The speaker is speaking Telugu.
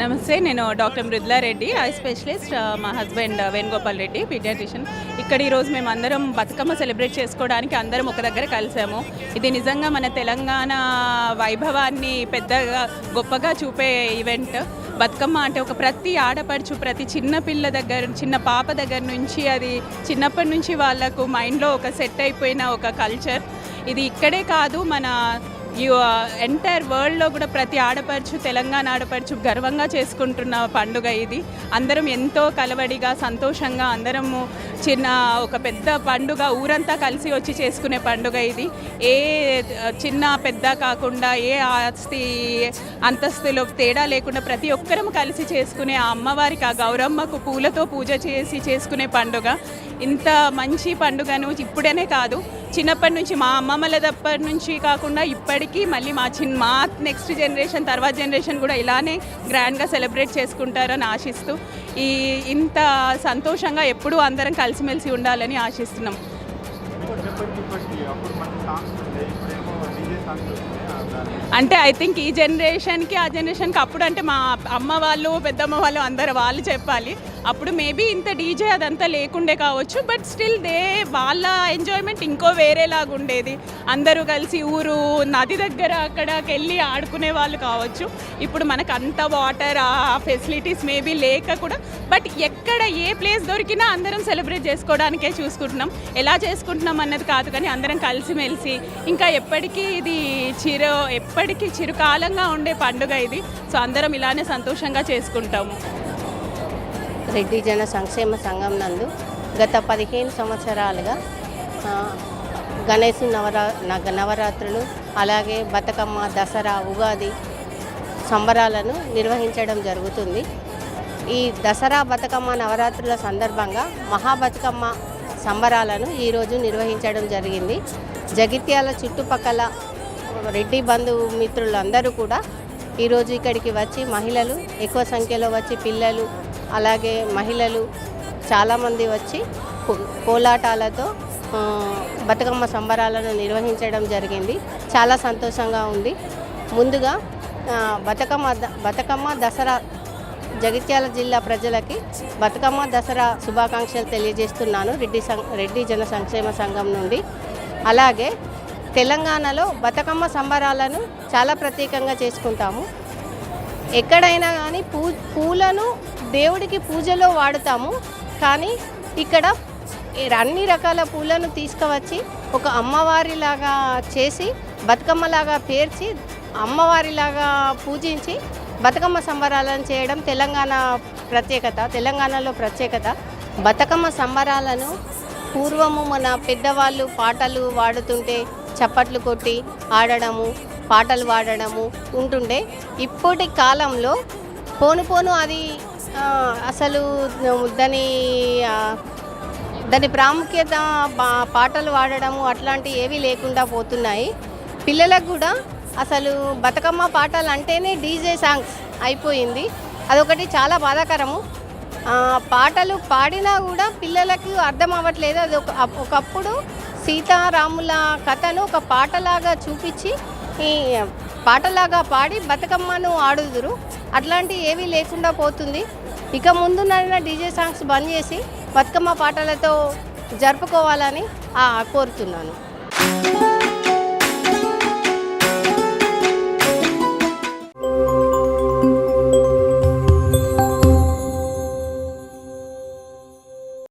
నమస్తే, నేను doctor Mridula Reddy, I specialist. మా హస్బెండ్ వేణుగోపాల్ రెడ్డి, పీడియాట్రిషియన్. ఇక్కడ ఈరోజు మేము అందరం బతుకమ్మ సెలబ్రేట్ చేసుకోవడానికి అందరం ఒక దగ్గర కలిసాము. ఇది నిజంగా మన తెలంగాణ వైభవాన్ని పెద్దగా గొప్పగా చూపే ఈవెంట్. బతుకమ్మ అంటే ఒక ప్రతి ఆడపడుచు, ప్రతి చిన్న పిల్ల దగ్గర, చిన్న పాప దగ్గర నుంచి అది చిన్నప్పటి నుంచి వాళ్ళకు మైండ్లో ఒక సెట్ అయిపోయిన ఒక కల్చర్. ఇది ఇక్కడే కాదు, మన ఎంటైర్ వరల్డ్లో కూడా ప్రతి ఆడపడుచు, తెలంగాణ ఆడపడుచు గర్వంగా చేసుకుంటున్న పండుగ ఇది. అందరం ఎంతో కలవడిగా సంతోషంగా అందరము ఒక పెద్ద పండుగ, ఊరంతా కలిసి వచ్చి చేసుకునే పండుగ ఇది. ఏ చిన్న పెద్ద కాకుండా, ఏ ఆస్తి అంతస్తులో తేడా లేకుండా ప్రతి ఒక్కరము కలిసి చేసుకునే ఆ అమ్మవారికి, ఆ గౌరమ్మకు పూలతో పూజ చేసి చేసుకునే పండుగ. ఇంత మంచి పండుగను ఇప్పుడనే కాదు, చిన్నప్పటి నుంచి మా అమ్మమ్మల దగ్గర నుంచి కాకుండా ఇప్పటికీ మళ్ళీ మా నెక్స్ట్ జనరేషన్, తర్వాత జనరేషన్ కూడా ఇలానే గ్రాండ్గా సెలబ్రేట్ చేసుకుంటారని ఆశిస్తూ ఇంత సంతోషంగా ఎప్పుడూ అందరం కలిసిమెలిసి ఉండాలని ఆశిస్తున్నాం. అంటే ఐ థింక్ ఈ జనరేషన్కి ఆ జనరేషన్కి అప్పుడు అంటే మా అమ్మ వాళ్ళు, పెద్దమ్మ వాళ్ళు అందరు వాళ్ళు చెప్పాలి. అప్పుడు మేబీ ఇంత డీజే అదంతా లేకుండే కావచ్చు, బట్ స్టిల్ వాళ్ళ ఎంజాయ్మెంట్ ఇంకో వేరేలాగా ఉండేది. అందరూ కలిసి ఊరు నది దగ్గర అక్కడికి వెళ్ళి ఆడుకునే వాళ్ళు కావచ్చు. ఇప్పుడు మనకు అంత వాటర్, ఆ ఫెసిలిటీస్ మేబీ లేక కూడా, బట్ ఎక్కడ ఏ ప్లేస్ దొరికినా అందరం సెలబ్రేట్ చేసుకోవడానికే చూసుకుంటున్నాం. ఎలా చేసుకుంటున్నాం అన్నది కాదు, కానీ అందరం కలిసిమెలిసి ఇంకా ఎప్పటికీ ఇది చిరకాలంగా ఉండే పండుగ ఇది. సో అందరం ఇలానే సంతోషంగా చేసుకుంటాము. రెడ్డి జన సంక్షేమ సంఘం నందు గత 15 సంవత్సరాలుగా గణేశ నవరాత్రులు, అలాగే బతుకమ్మ, దసరా, ఉగాది సంబరాలను నిర్వహించడం జరుగుతుంది. ఈ దసరా, బతుకమ్మ, నవరాత్రుల సందర్భంగా మహాబతుకమ్మ సంబరాలను ఈరోజు నిర్వహించడం జరిగింది. జగిత్యాల చుట్టుపక్కల రెడ్డి బంధువు మిత్రులు అందరూ కూడా ఈరోజు ఇక్కడికి వచ్చి, మహిళలు ఎక్కువ సంఖ్యలో వచ్చి, పిల్లలు అలాగే మహిళలు చాలామంది వచ్చి కోలాటాలతో బతుకమ్మ సంబరాలను నిర్వహించడం జరిగింది. చాలా సంతోషంగా ఉంది. ముందుగా బతుకమ్మ దసరా జగిత్యాల జిల్లా ప్రజలకి బతుకమ్మ దసరా శుభాకాంక్షలు తెలియజేస్తున్నాను రెడ్డి జన సంక్షేమ సంఘం నుండి. అలాగే తెలంగాణలో బతుకమ్మ సంబరాలను చాలా ప్రత్యేకంగా చేసుకుంటాము. ఎక్కడైనా కానీ పూలను దేవుడికి పూజలో వాడుతాము, కానీ ఇక్కడ అన్ని రకాల పూలను తీసుకువచ్చి ఒక అమ్మవారిలాగా చేసి, బతుకమ్మలాగా పేర్చి, అమ్మవారిలాగా పూజించి బతుకమ్మ సంబరాలను చేయడం తెలంగాణలో ప్రత్యేకత. బతుకమ్మ సంబరాలను పూర్వము మన పెద్దవాళ్ళు పాటలు వాడుతుంటే చప్పట్లు కొట్టి ఆడడము, పాటలు పాడడము ఉంటుండే. ఇప్పటి కాలంలో పోను అది అసలు దాని ప్రాముఖ్యత, పాటలు పాడడము అట్లాంటివి ఏవి లేకుండా పోతున్నాయి. పిల్లలకు కూడా అసలు బతుకమ్మ పాటలు అంటేనే డీజే సాంగ్స్ అయిపోయింది. అదొకటి చాలా బాధాకరము. పాటలు పాడినా కూడా పిల్లలకు అర్థం అవ్వట్లేదు. అది ఒకప్పుడు సీతారాముల కథను ఒక పాటలాగా చూపించి, ఈ పాటలాగా పాడి బతుకమ్మను ఆడుదురు. అట్లాంటివి ఏవీ లేకుండా పోతుంది. ఇక ముందు నడిన డీజే సాంగ్స్ బంద్ చేసి బతుకమ్మ పాటలతో జరుపుకోవాలని కోరుతున్నాను.